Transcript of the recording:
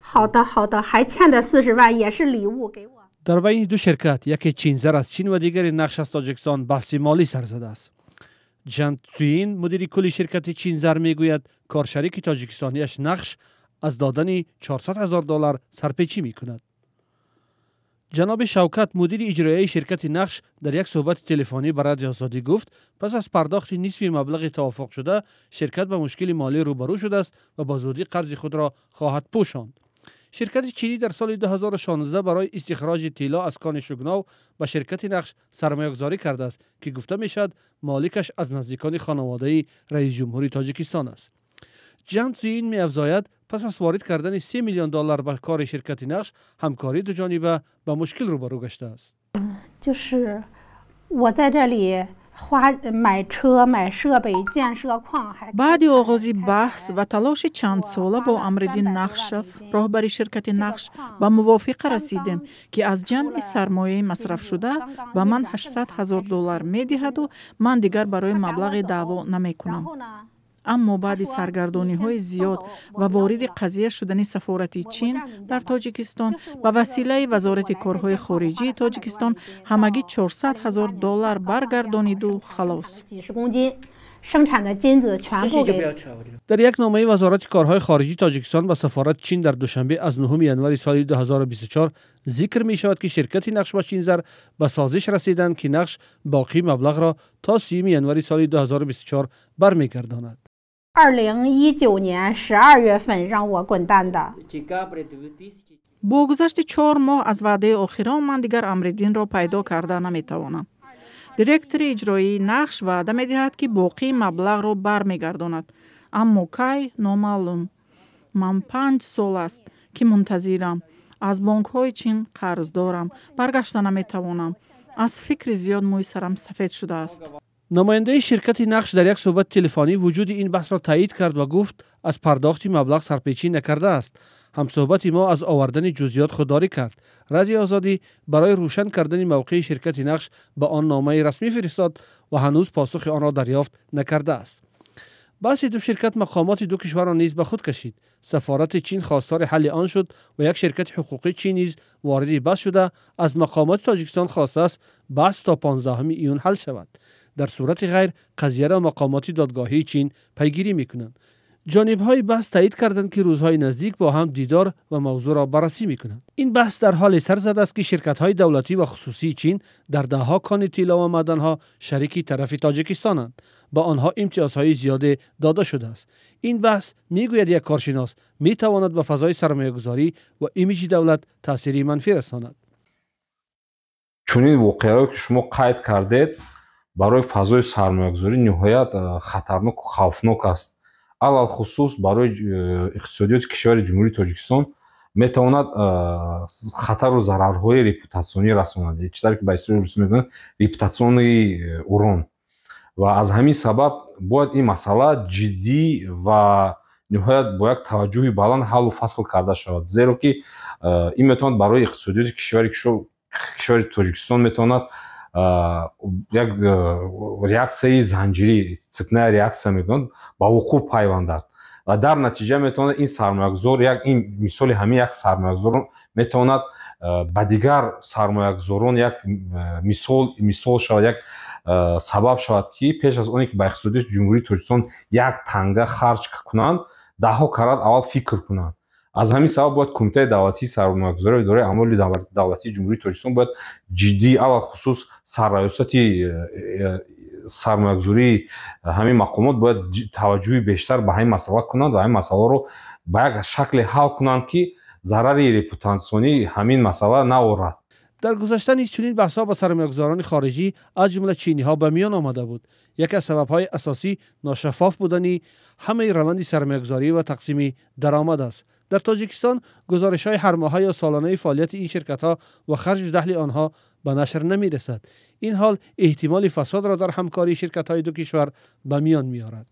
好的，好的，还欠的40万也是礼物给我。 در بین دو شرکت یکی چینزر از چین و دیگری نقش از تاجیکستان بحث مالی سر زده است. جان تسوین مدیر کلی شرکت چینزر میگوید کارشریک تاجیکستانیش نقش از دادن $400,000 سرپیچی میکند. جناب شوکت مدیر اجرایی شرکت نقش در یک صحبت تلفنی با رادیو آزادی گفت پس از پرداخت نصف مبلغ توافق شده شرکت به مشکل مالی روبرو شده است و با زودی قرض خود را خواهد پوشاند. شرکت چینی در سال 2016 برای استخراج طلا از کان شگناو به شرکت نقش سرمایه‌گذاری کرده است که گفته میشد مالکش از نزدیکان خانواده رئیس جمهوری تاجیکستان است. جان تسوین می‌افزاید پس از وارد کردن $3 میلیون به کار شرکت نقش همکاری دو جانبه با مشکل روبرو گشته است. 就是我在这里买车买设备建设矿 بعد آغاز بحث و تلاش چند ساله با امردین نقشف راهبر شرکت نقش به موافقه رسیدیم که از جمع سرمایه مصرف شده به من $800,000 میدهد و من دیگر برای مبلغ دعوا نمی کنم. اما بعد سرگردانی های زیاد و وارد قضیه شدن سفارت چین در تاجیکستان به وسیله وزارت کارهای خارجی تاجیکستان همگی $400,000 برگردانید و خلاص. در یک نامه وزارت کارهای خارجی تاجیکستان به سفارت چین در دوشنبه از 9 ینوری سال 2024 ذکر می شود که شرکت نقش و چینزر به سازش رسیدند که نقش باقی مبلغ را تا 30 ینوری سال 2024 برمیگرداند. 2019年12月份让我滚蛋的。 با گذشت 4 ماه از وعده آخران من دیگر امردین را پیدا کرده نمیتوانم. دیرکتور اجرایی نقش وعده میدهد که باقی مبلغ را برمیگرداند. اما کی نامعلوم. من 5 سال است که منتظرم. از بانک های چین قرض دارم. برگشته نمیتوانم. از فکر زیاد موی سرم سفید شده است. نماینده شرکت نقش در یک صحبت تلفنی وجود این بحث را تایید کرد و گفت از پرداخت مبلغ سرپیچی نکرده است. همصحبت ما از آوردن جزئیات خودداری کرد. رادیو آزادی برای روشن کردن موقع شرکت نقش به آن نامه رسمی فرستاد و هنوز پاسخ آن را دریافت نکرده است. بحث دو شرکت مقامات دو کشور را نیز به خود کشید. سفارت چین خواستار حل آن شد و یک شرکت حقوقی چین نیز وارد بحث شده از مقامات تاجیکستان خواسته است بحث تا 15 ایون حل شود. در صورت غیر قضیه را مقامات دادگاهی چین پیگیری میکنند. جانب‌های بحث تایید کردند که روزهای نزدیک با هم دیدار و موضوع را بررسی میکنند. این بحث در حال سر زده است که شرکت‌های دولتی و خصوصی چین در دهها کان طلا و معدن‌ها شریک طرف تاجیکستانند. با آنها امتیازهای زیاد داده شده است. این بحث میگوید یک کارشناس میتواند به فضای سرمایه‌گذاری و ایمیج دولت تأثیری منفی رساند. چون این واقعه که شما قید کردید برای فضای سرمایه‌گذاری نهایت خطرناک و خوفناک است. علل خصوص برای اقتصادیات کشور جمهوری تاجیکستان میتواند خطر و ضررهای رپوتاسیونی رساند. چیزی که به اصطلاح روسی میگن رپوتاسیونی اوران. و از همین سبب باید این مسئله جدی و نهایت با یک توجه بلند حل و فصل کرده شود. زیرا که این میتواند برای اقتصادیات کشور تاجیکستان میتواند یک ریاکسیای زنجیری سکنه ریاکسیا میکنند با وقوع پیوندد و در نتیجه میتواند این سرمایه‌گذار این مثال همین یک سرمایه‌گذار میتواند به دیگر سرمایه‌گذاران یک مثال شود، یک سبب شود که پیش از اونی که به اقتصادیات جمهوری تاجیکستان یک تنگه خرج کنند دهها کرات اول فکر کنند. از همین سبب باید کمیته دولتی سرمایه‌گذاری و اداره اعمال دولتی جمهوری تاجیکستان باید جدی علل خصوص سرریاست سرمایه‌گذاری همین مقامات باید توجه بیشتر به همین مسئله کنند و همین مسئله رو به یک شکل حل کنند که ضرر رپوتاسیونی همین مسئله نآورد. در گذشته نیز چنین بحث‌ها با سرمایه‌گذاران خارجی از جمله چینی‌ها به میان آمده بود. یکی از سبب‌های اساسی ناشفاف بودن همه روند سرمایه‌گذاری و تقسیم درآمد است. در تاجیکستان گزارش‌های هر ماهه یا سالانه فعالیت این شرکت‌ها و خرج و دخل آنها به نشر نمی‌رسد. این حال احتمال فساد را در همکاری شرکت‌های دو کشور به میان می‌آورد.